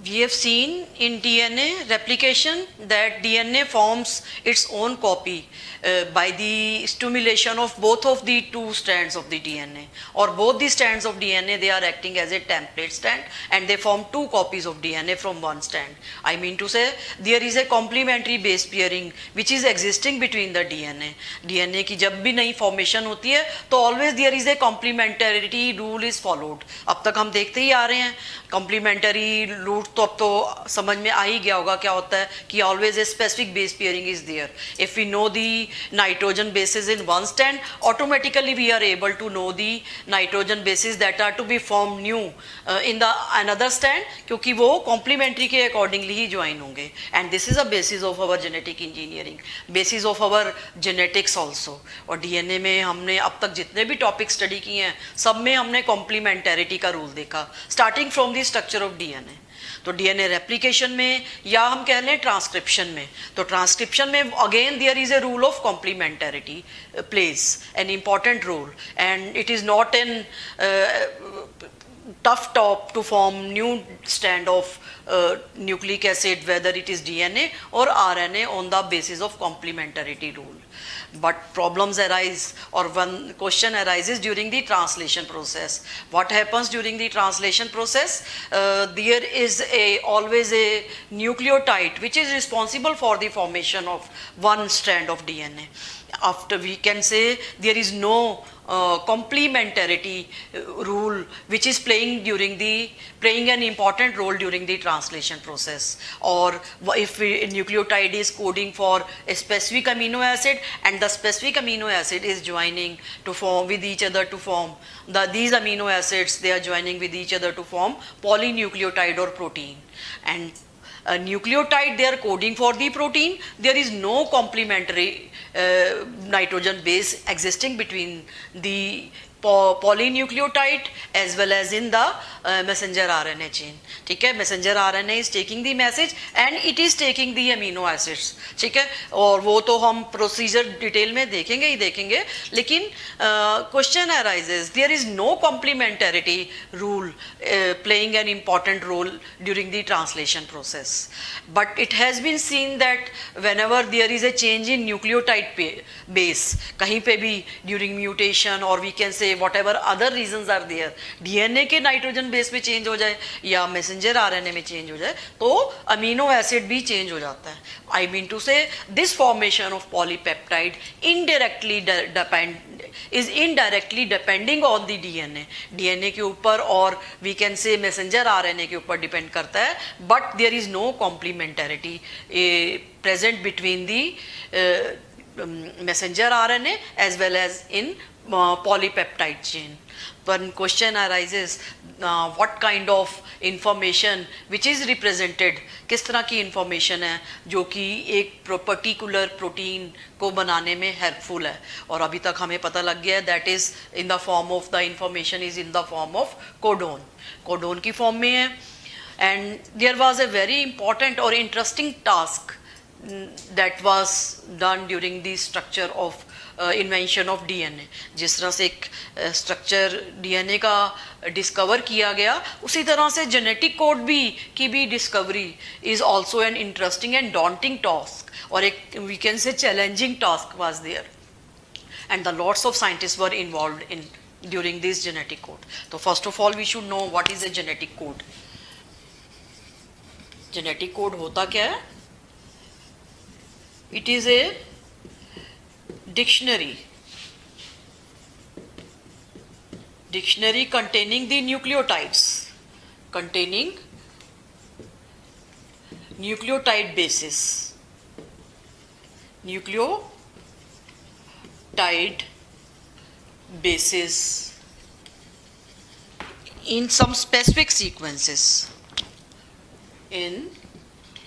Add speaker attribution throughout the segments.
Speaker 1: We have seen in DNA replication that DNA forms its own copy by the stimulation of both of the two strands of the DNA, or both the strands of DNA, they are acting as a template strand and they form two copies of DNA from one strand. I mean to say there is a complementary base pairing which is existing between the DNA. DNA की जब भी नई formation होती है तो always there is a complementarity rule is followed. अब तक हम देखते ही आ रहे हैं कॉम्प्लीमेंटरी रूट, तो अब तो समझ में आ ही गया होगा क्या होता है कि always a specific base pairing is there. If we know the nitrogen bases in one strand, automatically we are able to know the nitrogen bases that are to be formed new in the another strand, क्योंकि वो complementary के accordingly ही join होंगे. And this is a basis of our genetic engineering, basis of our genetics also. और DNA में हमने अब तक जितने भी टॉपिक स्टडी किए हैं सब में हमने कॉम्प्लीमेंटरिटी का रूल देखा, starting from the structure of DNA. तो डीएनए रेप्लिकेशन में या हम कह लें ट्रांसक्रिप्शन में, तो ट्रांसक्रिप्शन में again there is a rule of complementarity plays an important role, and it is not an tough top to form new strand of nucleic acid, whether it is DNA or RNA, on the basis of complementarity rule. But problems arise, or one question arises during the translation process. What happens during the translation process? There is always a nucleotide which is responsible for the formation of one strand of DNA. After, we can say there is no complementarity rule which is playing an important role during the translation process. Or if nucleotide is coding for a specific amino acid and the specific amino acid is joining to form with each other to form these amino acids, they are joining with each other to form polynucleotide or protein. And a nucleotide, they are coding for the protein. There is no complementary nitrogen base existing between the polynucleotide as well as in the messenger RNA chain. ठीक है, messenger RNA is taking the message and it is taking the amino acids. ठीक है, और वो तो हम procedure detail में देखेंगे ही देखेंगे, लेकिन question arises, there is no complementarity rule playing an important role during the translation process. But it has been seen that whenever there is a change in nucleotide base, कहीं पे भी during mutation, or we can say whatever other reasons are there, DNA के nitrogen base में change हो जाए या messenger RNA में change हो जाए तो अमीनो एसिड भी चेंज हो जाता है. आई मीन टू से this formation of polypeptide is indirectly depending on the DNA के ऊपर, और we can say messenger RNA के ऊपर डिपेंड करता है. but there is no complementarity present between the messenger RNA as well as in polypeptide chain. One question arises, what kind of information which is represented, किस तरह की information है जो कि एक particular protein को बनाने में helpful है. और अभी तक हमें पता लग गया है that is in the form of the information is in the form of codon. codon की form में है. And there was a very important or interesting task that was done during the structure of invention of DNA. जिस तरह से एक structure DNA का discover किया गया, उसी तरह से जेनेटिक कोड की भी discovery is also an interesting and daunting task, और एक we can say challenging task was there, and the lots of scientist were involved in during this genetic code. तो first of all we should know what is a genetic code. Genetic code होता क्या है? It is a dictionary containing the nucleotides, containing nucleotide bases, in some specific sequences, in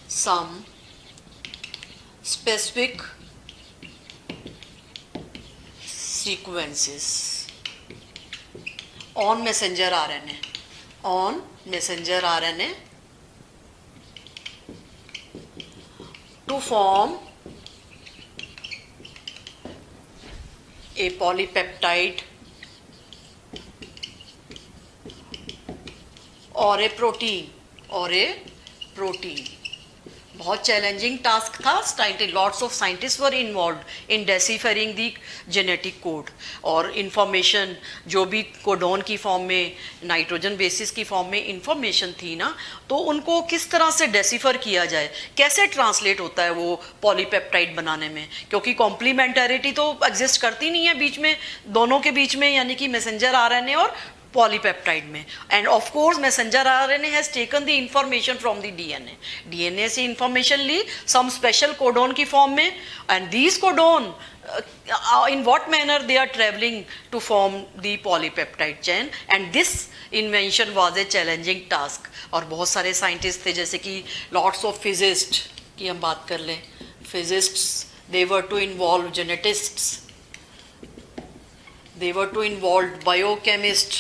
Speaker 1: some specific sequences on messenger RNA to form a polypeptide or a protein or a protein. बहुत challenging task था। Lots of scientist were involve in deciphering the genetic code, और information जो भी codon की form में, nitrogen bases की form में information थी ना, तो उनको किस तरह से डेसिफर किया जाए, कैसे ट्रांसलेट होता है वो पॉलीपेप्टाइड बनाने में, क्योंकि कॉम्प्लीमेंटरिटी तो एग्जिस्ट करती नहीं है बीच में, दोनों के बीच में, यानी कि मैसेंजर आरएनए और पॉलीपेप्टाइड में। End of course messenger RNA has taken the information from the DNA से इंफॉर्मेशन ली सम स्पेशल कोडोन की फॉर्म में, and these codon in what manner they are traveling to form the polypeptide chain, and this invention was a challenging task। और बहुत सारे scientist थे, जैसे कि lots of physicists की हम बात कर लें, physicists, they were to involve geneticists, they were to involve biochemists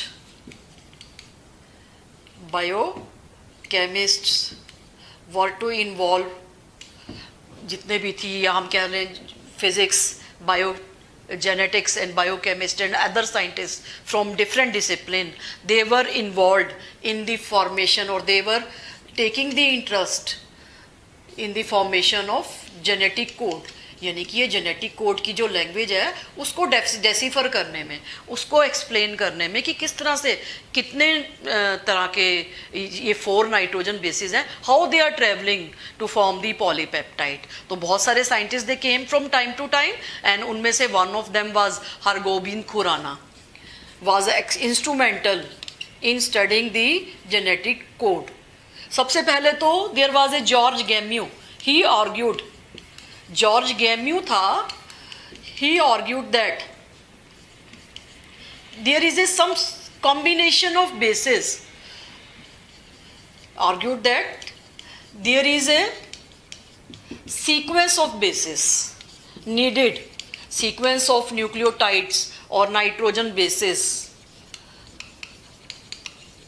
Speaker 1: were to involve, जितने भी थी, या हम कह रहे हैं physics, biogenetics and biochemists and other scientists from different discipline, they were involved in the formation, or they were taking the interest in the formation of genetic code। यानी कि ये जेनेटिक कोड की जो लैंग्वेज है उसको decipher करने में, उसको एक्सप्लेन करने में कि किस तरह से, कितने तरह के ये 4 नाइट्रोजन बेसिस हैं, how they are travelling to form the polypeptide. तो बहुत सारे scientist they came from time to time, and उनमें से one of them was Hargobind Khorana, was instrumental in studying the genetic code. सबसे पहले तो there was a George Gamow, he argued, George Gamow था, he argued that there is a some combination of bases, argued that there is a sequence of bases needed, sequence of nucleotides or nitrogen bases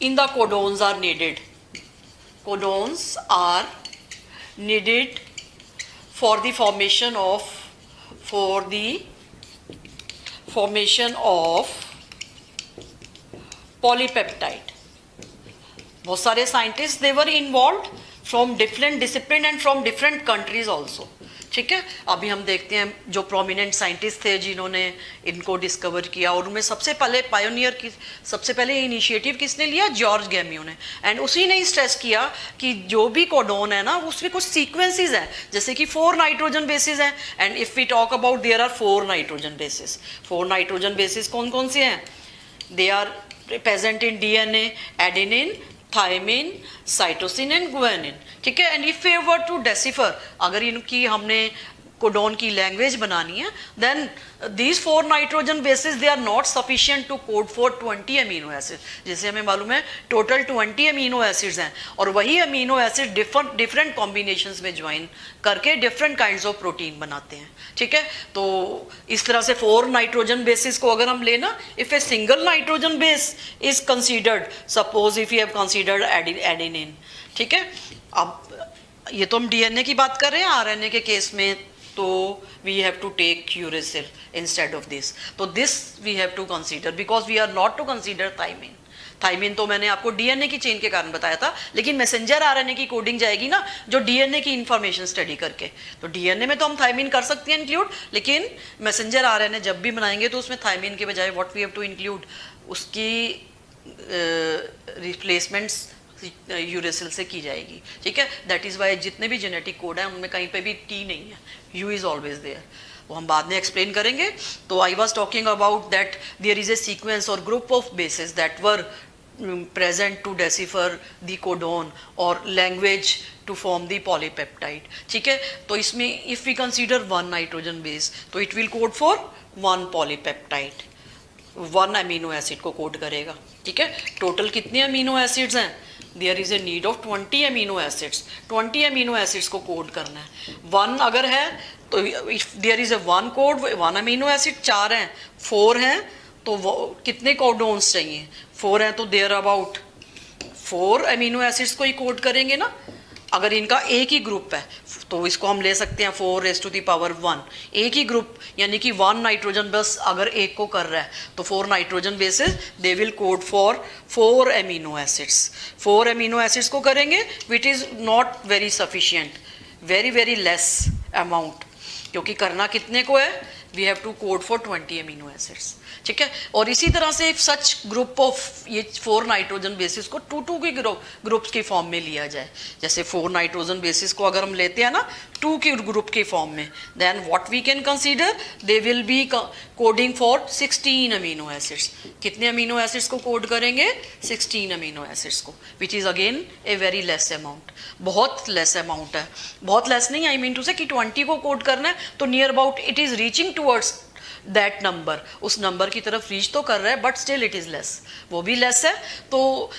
Speaker 1: in the codons are needed, codons are needed for the formation of polypeptide। बहुत सारे scientist they were involve from different discipline and from different countries also. ठीक है, अभी हम देखते हैं जो prominent scientist थे जिन्होंने इनको डिस्कवर किया, और उनमें सबसे पहले पायोनियर की, सबसे पहले इनिशिएटिव किसने लिया? जॉर्ज गैम्यू ने। एंड उसी ने स्ट्रेस किया कि जो भी कोडोन है ना, उसमें कुछ सीक्वेंसेस हैं, जैसे कि 4 नाइट्रोजन बेसिस हैं, and if we talk about there are 4 nitrogen bases. 4 nitrogen bases कौन कौन से हैं? They are present in DNA, adenine, thymine, cytosine and guanine. ठीक है, and if we were to decipher, अगर इनकी हमने कोडोन की लैंग्वेज बनानी है, then these 4 nitrogen bases they are not sufficient to code for 20 amino acid. जैसे हमें मालूम है टोटल 20 अमीनो एसिड्स हैं, और वही अमीनो एसिड डिफरेंट कॉम्बिनेशंस में ज्वाइन करके डिफरेंट काइंड्स ऑफ प्रोटीन बनाते हैं। ठीक है, तो इस तरह से 4 नाइट्रोजन बेसिस को अगर हम लेना, if A single nitrogen base is considered, suppose if you have considered adenine. ठीक है, अब ये तो हम डीएनए की बात कर रहे हैं, आरएनए के केस में तो we have to take uracil instead of this. तो this we have to consider, because we are not to consider thymine. Thymine तो मैंने आपको डीएनए की चेन के कारण बताया था, लेकिन मैसेंजर आरएनए की कोडिंग जाएगी ना, जो डीएनए की इंफॉर्मेशन स्टडी करके। तो डीएनए में तो हम थाइमिन कर सकते हैं इंक्लूड, लेकिन मैसेंजर आरएनए जब भी बनाएंगे तो उसमें थाइमिन के बजाय what we have to include, उसकी रिप्लेसमेंट्स यूरेसिल से की जाएगी। ठीक है, दैट इज़ वाई जितने भी जेनेटिक कोड हैं उनमें कहीं पे भी टी नहीं है, यू इज़ ऑलवेज देयर। वो हम बाद में एक्सप्लेन करेंगे। तो I was talking about that there is a sequence और group of bases that were present to decipher the codon or language to form the polypeptide। ठीक है, तो इसमें if we consider 1 nitrogen base, तो it will code for 1 polypeptide, 1 amino acid को code करेगा। ठीक है, टोटल कितने अमीनो एसिड्स हैं? There is a need of 20 amino acids, 20 amino acids को कोड करना है। 1 अगर है तो if there is a 1 code, 1 amino acid, 4 हैं, 4 हैं, तो कितने कोडोन्स चाहिए? 4 हैं, तो देयर अबाउट 4 अमीनो एसिड्स को ही कोड करेंगे ना। अगर इनका एक ही ग्रुप है तो इसको हम ले सकते हैं 4⁻⁻1, एक ही ग्रुप यानी कि 1 नाइट्रोजन बस अगर एक को कर रहा है तो 4 nitrogen bases they will code for 4 amino acids. 4 amino acids को करेंगे which is not very sufficient, very very less amount, क्योंकि करना कितने को है, we have to code for 20 amino acids. ठीक है, और इसी तरह से सच ग्रुप ऑफ ये 4 नाइट्रोजन बेसिस को 2 की ग्रुप्स की फॉर्म में लिया जाए। जैसे 4 नाइट्रोजन बेसिस को अगर हम लेते हैं ना 2 की ग्रुप की फॉर्म में, then what we can consider, they will be coding for 16 amino acids. कितने अमीनो एसिड्स को कोड करेंगे, 16 अमीनो एसिड्स को, which is again a very less amount, बहुत लेस अमाउंट है। बहुत लेस नहीं, आई मीन टू से कि 20 को कोड करना है तो near about it is reaching towards that number, उस नंबर की तरफ रीच तो कर रहा है, but still it is less, वो भी लेस है। तो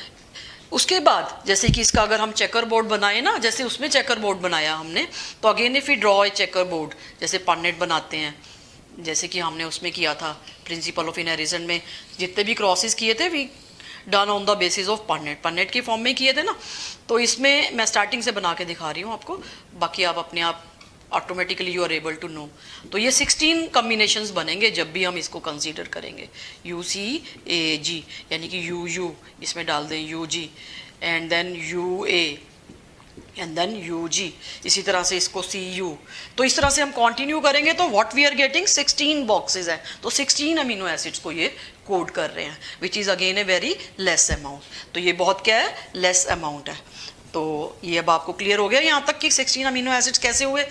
Speaker 1: उसके बाद जैसे कि इसका अगर हम चेकर बोर्ड बनाए ना, जैसे उसमें चेकर बोर्ड बनाया हमने, तो again if you draw a checker board, जैसे पन्नेट बनाते हैं, जैसे कि हमने उसमें किया था प्रिंसिपल ऑफ इनहेरिटेंस में, जितने भी क्रॉसेस किए थे we done on the basis of Punnett, Punnett की फॉर्म में किए थे ना। तो इसमें मैं स्टार्टिंग से बना के दिखा रही हूँ आपको, बाकी आप अपने आप automatically you are able to know. तो ये 16 कम्बिनेशंस बनेंगे जब भी हम इसको कंसीडर करेंगे। UCAG यानी कि UU इसमें डाल दें UG, and then UA and then UG, इसी तरह से इसको CU। तो इस तरह से हम कंटिन्यू करेंगे तो what we are getting 16 boxes हैं, तो 16 अमीनो एसिड्स को ये कोड कर रहे हैं, विच is again a very less amount. तो ये बहुत क्या है, लेस अमाउंट है। तो ये अब आपको क्लियर हो गया यहाँ तक कि 16 अमीनो एसिड्स कैसे हुए।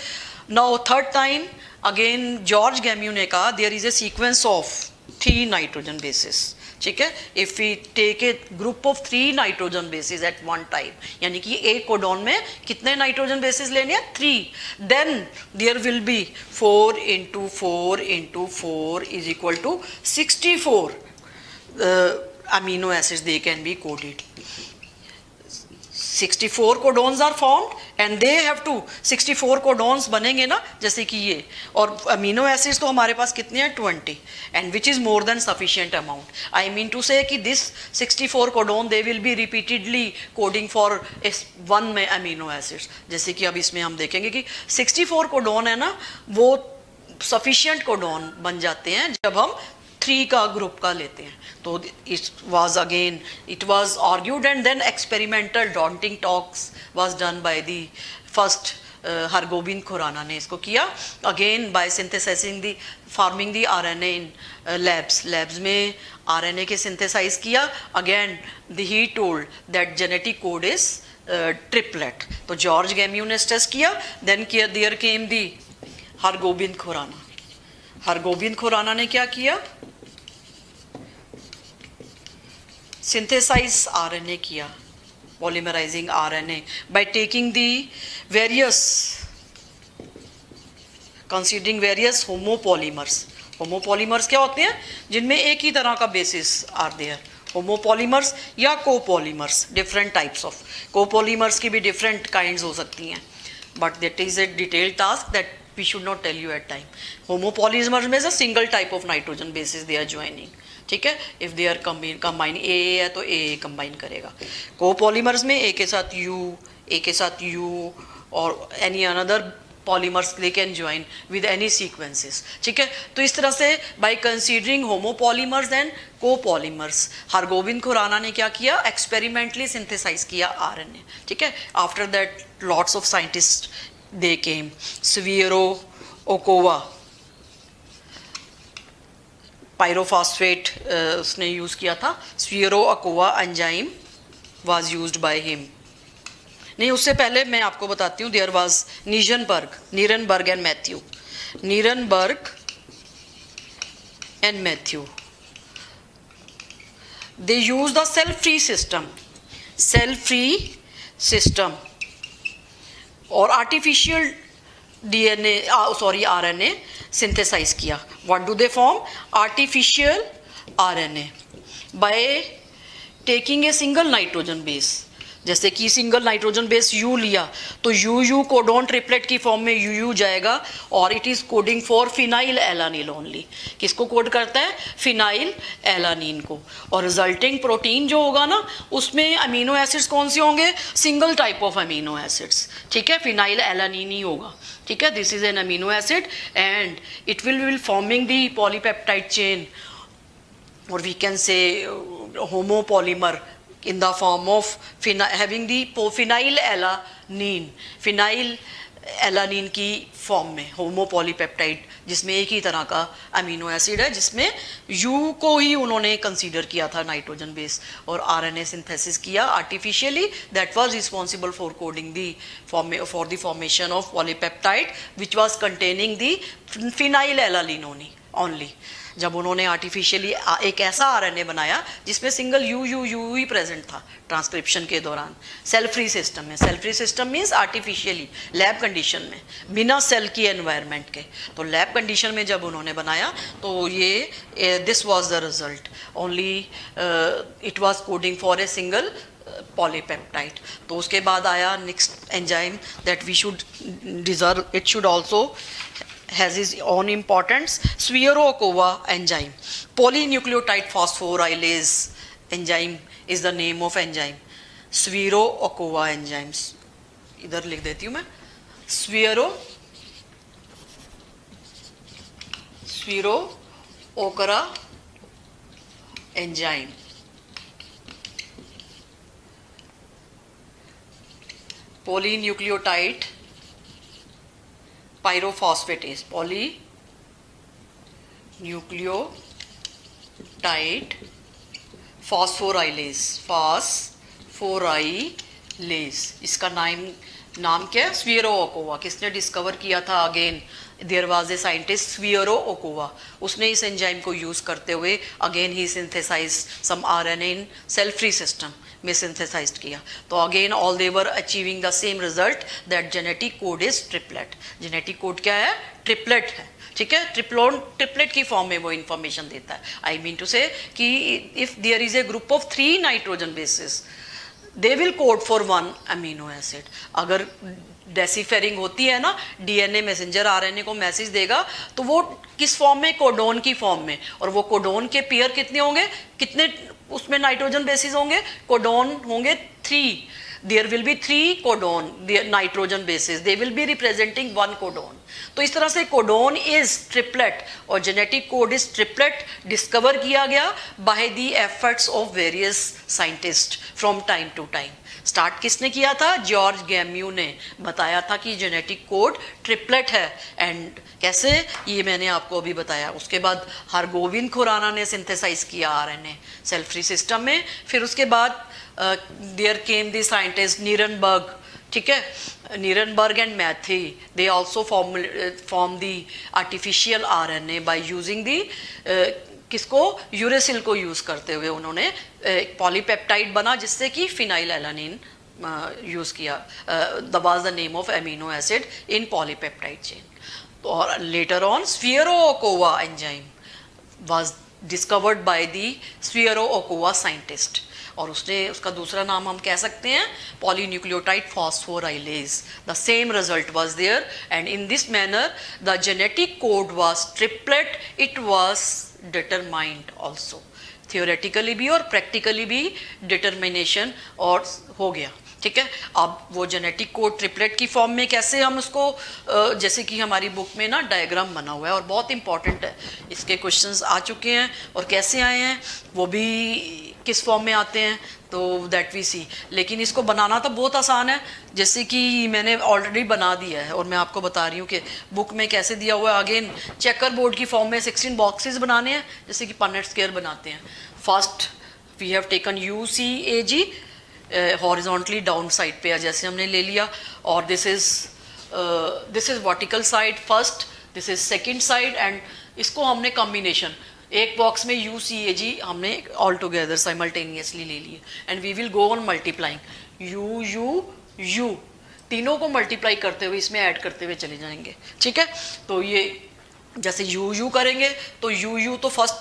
Speaker 1: Now third time again George Gamow ने कहा there is a sequence of 3 nitrogen bases. ठीक है, if we take a group of 3 nitrogen bases at one time, यानी कि एक कोडॉन में कितने नाइट्रोजन बेसिस लेने हैं, 3, then there will be 4 × 4 × 4 is equal to 64 amino acids they can be coded. 64 codons are formed and they have to 64 codons बनेंगे ना, जैसे कि ये, और अमीनो एसिड्स तो हमारे पास कितने हैं, 20, and which is more than sufficient amount. I mean to say कि this 64 codon they will be repeatedly coding for one में अमीनो एसिड्स। जैसे कि अब इसमें हम देखेंगे कि 64 कोडोन है ना, वो सफिशिएंट कोडोन बन जाते हैं जब हम 3 का ग्रुप का लेते हैं। तो it was argued and then experimental daunting talks was done by the first Hargobind Khorana ने इसको किया, अगेन बाय सिंथेसाइजिंग दी फार्मिंग दी RNA इन लैब्स में RNA के सिंथेसाइज किया। Again he told that genetic code is triplet. तो जॉर्ज गैम्यू ने stress किया, then there came दी हरगोबिंद खुराना। हरगोबिंद खुराना ने क्या किया, सिंथेसाइज RNA किया, polymerising RNA by taking the various considering various homopolymers। homopolymers क्या होते हैं, जिनमें एक ही तरह का बेसिस आर देयर, homopolymers या copolymers, different types of copolymers की भी डिफरेंट काइंड्स हो सकती हैं, but that is a detailed task that we should not tell you at time। homopolymers में से single type of nitrogen bases they are joining. ठीक है, if they are combine A है तो ए कंबाइन करेगा। कोपॉलीमर्स में ए के साथ यू, ए के साथ यू, और any another polymers they can join with any sequences. ठीक है, तो इस तरह से by considering homopolymers and copolymers, Hargobind Khorana ने क्या किया, एक्सपेरिमेंटली सिंथेसाइज किया RNA। ठीक है, after that lots of scientist they came, Severo Ochoa, pyrophosphate उसने यूज़ किया था, Severo Ochoa enzyme was used by him. नहीं, उससे पहले मैं आपको बताती हूँ, there was Nirenberg and Matthew, Nirenberg and Matthew, they use the cell free system और आर्टिफिशियल RNA सिंथेसाइज किया। What do they form, artificial RNA by taking a single nitrogen base. जैसे कि सिंगल नाइट्रोजन बेस यू लिया तो U codon triplet की form में U जाएगा और it is coding for phenylalanine only. किसको कोड करता है? फिनाइल एलानिन को। और रिजल्टिंग प्रोटीन जो होगा ना उसमें अमीनो एसिड्स कौन से होंगे? Single type of amino acids, ठीक है, फिनाइल एलानिन ही होगा, ठीक है। This is an amino acid and it will forming the polypeptide chain or we can say homopolymer in the form of having the phenyl alanine की form में होमोपॉलीपेप्टाइड, जिसमें एक ही तरह का अमीनो एसिड है, जिसमें यू को ही उन्होंने कंसीडर किया था नाइट्रोजन बेस और आरएनए सिंथेसिस किया artificially, that was responsible for coding the for the formation of polypeptide which was containing the phenylalanine only. जब उन्होंने आर्टिफिशियली एक ऐसा आरएनए बनाया जिसमें सिंगल यू ही प्रेजेंट था ट्रांसक्रिप्शन के दौरान सेल फ्री सिस्टम में। Cell free system means artificially lab condition में, बिना सेल की एनवायरनमेंट के। तो लैब कंडीशन में जब उन्होंने बनाया तो ये this was the result only, it was coding for a single polypeptide. तो उसके बाद आया next enzyme that we should deserve, it should also has its own importance, Sphaero-Ochoa enzyme. Polynucleotide phosphorylase enzyme is the name of enzyme. Sphaero-Ochoa enzymes, इधर लिख देती हूँ मैं, Sphaero-Ochoa enzyme. Polynucleotide pyrophosphatase, polynucleotide phosphorylase, इसका नाम क्या है? Sphaero-Ochoa। किसने डिस्कवर किया था? Again there was a scientist Sphaero-Ochoa। उसने इस एंजाइम को यूज करते हुए अगेन ही synthesise some RNA in cell free system में सिंथेसाइज किया। तो again all they were achieving the same result that genetic code is triplet. Genetic code क्या है? ट्रिपलेट है, ठीक है। ट्रिपलेट की फॉर्म में वो इंफॉर्मेशन देता है। आई मीन टू से कि if there is a group of 3 nitrogen bases they will code for 1 amino acid. अगर डेसिफेरिंग होती है ना, डीएनए मैसेंजर आरएनए को मैसेज देगा तो वो किस फॉर्म में? कोडोन की फॉर्म में। और वो कोडोन के पेयर कितने होंगे? कितने उसमें नाइट्रोजन बेसिस होंगे? कोडोन होंगे 3। There will be 3 codon nitrogen bases, they will be representing 1 codon. तो इस तरह से कोडोन इज ट्रिपलेट और genetic code is triplet discover किया गया by the efforts of various scientist from time to time. Start किसने किया था? जॉर्ज गैम्यू ने बताया था कि जेनेटिक कोड ट्रिपलेट है। एंड कैसे? ये मैंने आपको अभी बताया। उसके बाद हरगोविंद खुराना ने सिंथेसाइज किया आरएनए सेल फ्री सिस्टम में। फिर उसके बाद there came the scientist Nirenberg, ठीक है, Nirenberg and Matthaei, they also form the artificial RNA by using the किसको? यूरेसिल को यूज करते हुए उन्होंने एक पॉलीपेप्टाइड बना जिससे कि फिनाइल एलानिन यूज किया। The was the name of amino acid in polypeptide chain. और later on Sphaero-Ochoa enzyme was discovered by the Sphaero-Ochoa scientist और उसका दूसरा नाम हम कह सकते हैं polynucleotide phosphorylase. The same result was there and in this manner the genetic code was triplet. It was determined also. Theoretically भी और practically भी determination और हो गया, ठीक है। अब वो जेनेटिक कोड ट्रिपलेट की फॉर्म में कैसे हम उसको, जैसे कि हमारी बुक में ना डायग्राम बना हुआ है और बहुत इंपॉर्टेंट है, इसके क्वेश्चंस आ चुके हैं और कैसे आए हैं वो भी किस फॉर्म में आते हैं तो दैट वी सी। लेकिन इसको बनाना तो बहुत आसान है, जैसे कि मैंने ऑलरेडी बना दिया है और मैं आपको बता रही हूँ कि बुक में कैसे दिया हुआ है। अगेन चेकर बोर्ड की फॉर्म में 16 बॉक्सेस बनाने हैं जैसे कि पनेट स्क्वायर बनाते हैं। First we have taken UCAG horizontally down side पे जैसे हमने ले लिया और this is vertical side first, this is second side and इसको हमने कॉम्बिनेशन एक बॉक्स में UCAG हमने ऑल टुगेदर साइमल्टेनियसली ले लिए and we will go on multiplying U तीनों को मल्टीप्लाई करते हुए इसमें ऐड करते हुए चले जाएंगे, ठीक है। तो ये जैसे U करेंगे तो U तो फर्स्ट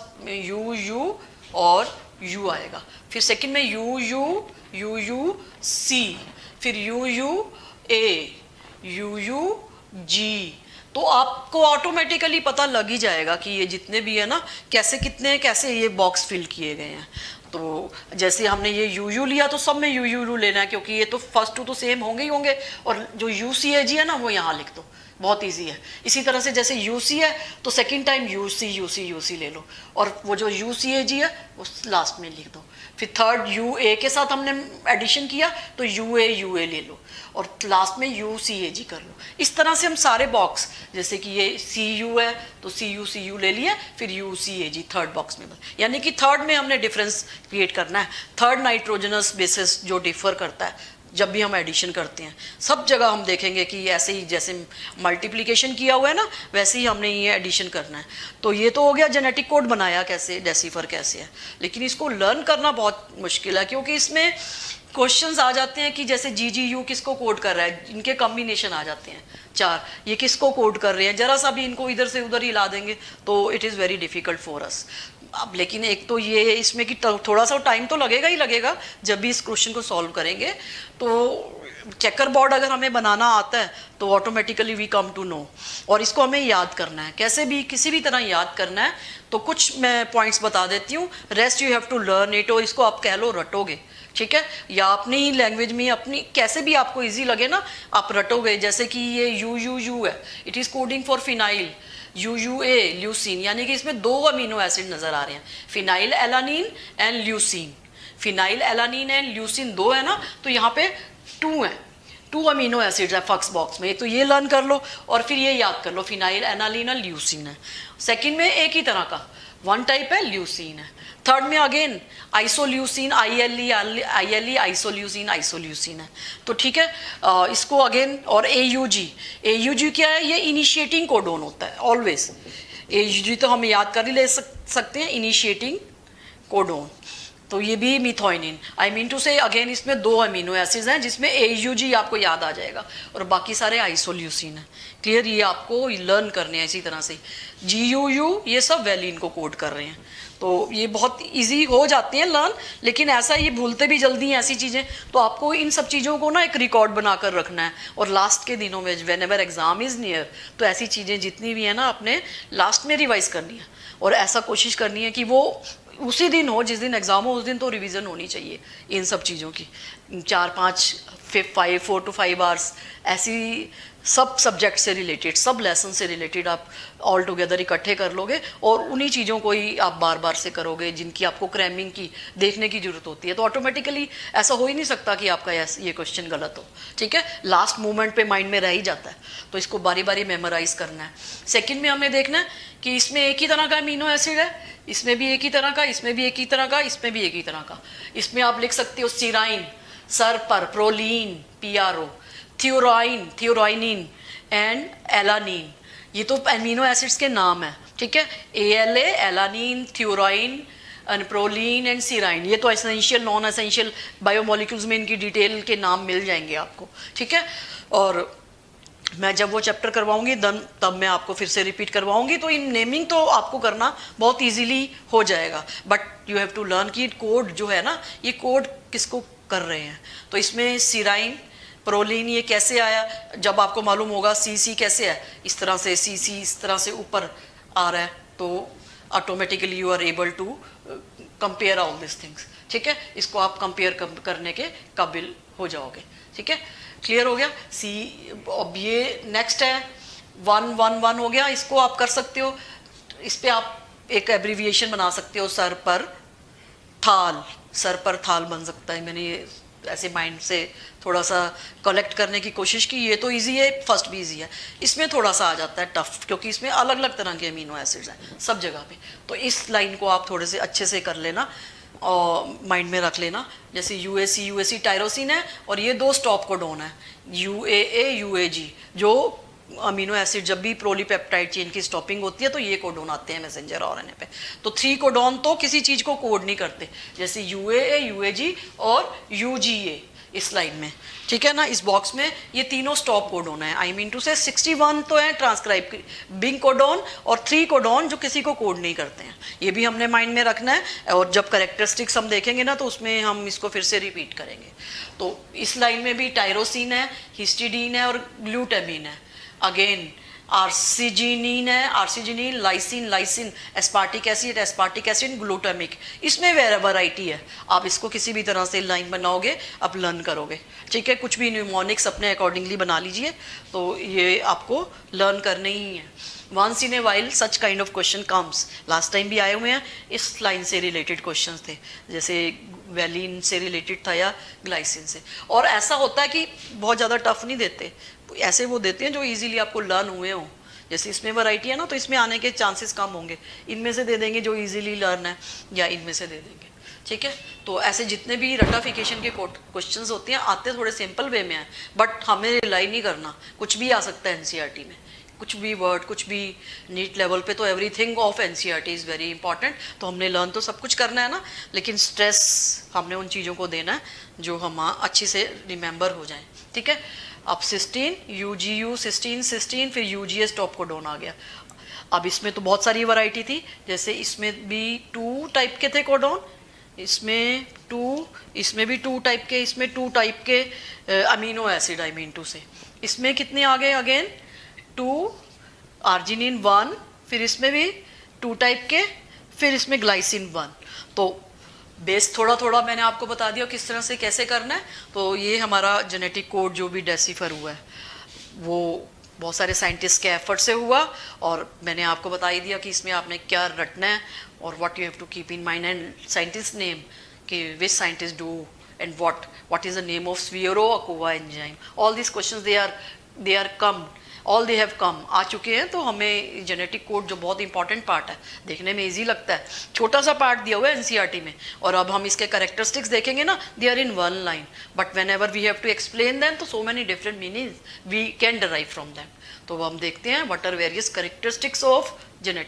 Speaker 1: U और यू आएगा, फिर सेकंड में U U U U C, फिर U U A, U U G. तो आपको ऑटोमेटिकली पता लग ही जाएगा कि ये जितने भी है ना कैसे कितने कैसे ये बॉक्स फिल किए गए हैं। तो जैसे हमने ये यू यू लिया तो सब में यू यू लेना है, क्योंकि ये तो फर्स्ट टू तो सेम होंगे ही होंगे, और जो यू सी ए जी है ना वो यहाँ लिख दो, बहुत इजी है। इसी तरह से जैसे यू सी है तो सेकंड टाइम यू सी ले लो, और वो जो यू सी ए जी है वो लास्ट में लिख दो। फिर थर्ड यू ए के साथ हमने एडिशन किया तो यू ए ले लो, और लास्ट में यू सी ए जी कर लो। इस तरह से हम सारे बॉक्स, जैसे कि ये सी यू है तो सी यू ले लिया, फिर U C A G third box में, यानी कि थर्ड में हमने डिफरेंस क्रिएट करना है। थर्ड नाइट्रोजनस बेसिस जो डिफर करता है जब भी हम एडिशन करते हैं, सब जगह हम देखेंगे कि ऐसे ही जैसे मल्टीप्लिकेशन किया हुआ है ना वैसे ही हमने ये एडिशन करना है। तो ये तो हो गया जेनेटिक कोड बनाया कैसे, डेसिफर कैसे है, लेकिन इसको लर्न करना बहुत मुश्किल है, क्योंकि इसमें क्वेश्चंस आ जाते हैं कि जैसे जी जी यू किसको कोड कर रहा है, इनके कॉम्बिनेशन आ जाते हैं चार, ये किसको कोड कर रहे हैं, जरा सा भी इनको इधर से उधर ही ला देंगे तो it is very difficult for us. अब लेकिन एक तो ये इसमें कि थोड़ा सा टाइम तो लगेगा ही लगेगा जब भी इस क्वेश्चन को सॉल्व करेंगे। तो चेकर बोर्ड अगर हमें बनाना आता है तो automatically we come to know, और इसको हमें याद करना है, कैसे भी किसी भी तरह याद करना है। तो कुछ मैं पॉइंट्स बता देती हूँ, rest you have to learn it, और इसको आप कह लो रटोगे, ठीक है, या अपनी ही लैंग्वेज में अपनी कैसे भी आपको इजी लगे ना आप रटोगे। जैसे कि ये यू है, it is coding for phenyl, U A leucine, यानी कि इसमें दो अमीनो एसिड नजर आ रहे हैं, phenyl alanine and leucine. Phenyl alanine and leucine दो है ना, तो यहाँ पे टू है, टू अमीनो एसिड्स है फर्स्ट बॉक्स में। तो ये लर्न कर लो और फिर ये याद कर लो, फिनाइल एनालिन और ल्यूसीन है। सेकंड में एक ही तरह का वन टाइप है, ल्यूसीन है। थर्ड में अगेन आइसोल्यूसिन, आई आइसोल्यूसिन है। तो ठीक है, इसको अगेन, और ए यू जी क्या है, ये इनिशिएटिंग कोडोन होता है ऑलवेज। ए यू जी तो हम याद कर ही ले सकते हैं, इनिशिएटिंग कोडोन। तो ये भी मिथोइनिन, आई मीन टू से अगेन इसमें दो अमीनो एसिड्स हैं जिसमें ए यू जी आपको याद आ जाएगा, और बाकी सारे आइसोल्यूसिन है। क्लियर, ये आपको लर्न करने हैं इसी तरह से। जी यू ये सब वैलिन को कोड कर रहे हैं, तो ये बहुत इजी हो जाते हैं लर्न, लेकिन ऐसा ये भूलते भी जल्दी हैं ऐसी चीज़ें। तो आपको इन सब चीज़ों को ना एक रिकॉर्ड बनाकर रखना है, और लास्ट के दिनों में when ever exam is near तो ऐसी चीज़ें जितनी भी हैं ना अपने लास्ट में रिवाइज करनी है, और ऐसा कोशिश करनी है कि वो उसी दिन हो जिस दिन एग्ज़ाम हो, उस दिन तो रिवीजन होनी चाहिए इन सब चीज़ों की। 4 to 5 आवर्स ऐसी सब सब्जेक्ट से रिलेटेड, सब लेसन से रिलेटेड आप ऑल टुगेदर इकट्ठे कर लोगे, और उन्हीं चीज़ों को ही आप बार बार से करोगे जिनकी आपको क्रैमिंग की देखने की ज़रूरत होती है। तो ऑटोमेटिकली ऐसा हो ही नहीं सकता कि आपका ये क्वेश्चन गलत हो, ठीक है, लास्ट मोमेंट पे माइंड में रह ही जाता है। तो इसको बारी बारी मेमोराइज करना है। सेकेंड में हमें देखना है कि इसमें एक ही तरह का अमीनो एसिड है, इसमें भी एक ही तरह का, इसमें भी एक ही तरह का, इसमें भी एक ही तरह का। इसमें आप लिख सकते हो सिराइन, सर पर, प्रोलीन, PRO, थियोराइनिन एंड एलानीन। ये तो अमीनो एसिड्स के नाम है, ठीक है, ALA, alanine, threonine and proline and serine. ये तो एसेंशियल नॉन एसेंशियल बायोमोलिक्यूल्स में इनकी डिटेल के नाम मिल जाएंगे आपको, ठीक है। और मैं जब वो चैप्टर करवाऊंगी तब मैं आपको फिर से रिपीट करवाऊंगी, तो इन नेमिंग तो आपको करना बहुत इजीली हो जाएगा, but you have to learn कि कोड जो है ना, ये कोड किसको कर रहे हैं। तो इसमें सिराइन, प्रोलीन ये कैसे आया, जब आपको मालूम होगा CC कैसे है, इस तरह से CC इस तरह से ऊपर आ रहा है, तो automatically you are able to compare all this things, ठीक है। इसको आप कंपेयर करने के काबिल हो जाओगे, ठीक है। क्लियर हो गया। अब ये नेक्स्ट है 111 हो गया, इसको आप कर सकते हो, इस पे आप एक एब्रीविएशन बना सकते हो, सर पर थाल बन सकता है। मैंने ये ऐसे माइंड से थोड़ा सा कलेक्ट करने की कोशिश की। ये तो इजी है, फर्स्ट भी इजी है, इसमें थोड़ा सा आ जाता है टफ, क्योंकि इसमें अलग अलग तरह के अमीनो एसिड्स हैं सब जगह पे। तो इस लाइन को आप थोड़े से अच्छे से कर लेना और माइंड में रख लेना। जैसे यूएसी टायरोसिन है, और ये दो स्टॉप कोडोन है, UAA जो अमीनो एसिड जब भी प्रोलीपेप्टाइड चेन की स्टॉपिंग होती है तो ये कोडोन आते हैं मैसेंजर RNA पे। तो 3 कोडोन तो किसी चीज़ को कोड नहीं करते, जैसे UAA, UAG और UGA, इस लाइन में, ठीक है ना, इस बॉक्स में ये तीनों स्टॉप कोडॉन है। आई मीन टू से 61 तो है ट्रांसक्राइब बिंग कोडॉन और 3 कोडॉन जो किसी को कोड नहीं करते हैं। ये भी हमने माइंड में रखना है, और जब करेक्टरिस्टिक्स हम देखेंगे ना तो उसमें हम इसको फिर से रिपीट करेंगे। तो इस लाइन में भी टायरोसिन है, हिस्टिडीन है और ग्लूटामिन है। अगेन आर्सिजिनिन है, arginine, lysine, lysine, aspartic acid, glutamic. इसमें वैरायटी है, आप इसको किसी भी तरह से लाइन बनाओगे, आप लर्न करोगे, ठीक है। कुछ भी न्यूमोनिक्स अपने अकॉर्डिंगली बना लीजिए, तो ये आपको लर्न करने ही है। Once in a while such kind of question comes, last time भी आए हुए हैं, इस लाइन से रिलेटेड क्वेश्चन थे, जैसे वैलिन से रिलेटेड था या ग्लाइसिन से। और ऐसा होता है कि बहुत ज़्यादा टफ नहीं देते, ऐसे वो देते हैं जो इजीली आपको लर्न हुए हों। जैसे इसमें वैरायटी है ना, तो इसमें आने के चांसेस कम होंगे, इनमें से दे देंगे जो इजीली लर्न है, या इनमें से दे देंगे, ठीक है। तो ऐसे जितने भी रटाफिकेशन के क्वेश्चंस होते हैं, आते थोड़े सिंपल वे में हैं, बट हमें रिलाई नहीं करना, कुछ भी आ सकता है एनसीईआरटी में, कुछ भी वर्ड, कुछ भी नीट लेवल पे। तो everything of NCERT is very important. तो हमने लर्न तो सब कुछ करना है ना, लेकिन स्ट्रेस हमने उन चीज़ों को देना है जो हम अच्छी से रिमेंबर हो जाएं, ठीक है। अब सिस्टीन, यूजीयू, सिस्टीन, फिर यूजीएस टॉप कोडॉन आ गया। अब इसमें तो बहुत सारी वैरायटी थी, जैसे इसमें भी 2 टाइप के थे कोडॉन, इसमें 2, इसमें भी 2 टाइप के, इसमें 2 टाइप के amino acid, I mean to say. इसमें कितने आ गए अगेन 2, आर्जिनिन 1, फिर इसमें भी 2 टाइप के, फिर इसमें ग्लाइसिन 1। तो बेस थोड़ा थोड़ा मैंने आपको बता दिया किस तरह से कैसे करना है। तो ये हमारा जेनेटिक कोड जो भी डेसिफर हुआ है वो बहुत सारे साइंटिस्ट के एफर्ट से हुआ, और मैंने आपको बता ही दिया कि इसमें आपने क्या रटना है और what you have to keep in mind, and scientist name कि which scientist do and what is the name of Severo Ochoa enzyme. All this questions they are come, all they have come, आ चुके हैं। तो हमें genetic code जो बहुत important part है, देखने में इजी लगता है, छोटा सा पार्ट दिया हुआ है एनसीईआरटी में, और अब हम इसके करेक्टरिस्टिक्स देखेंगे ना, they are in 1 line, but whenever we have to explain them, तो so many different meanings we can derive from them. तो हम देखते हैं what are various characteristics of genetic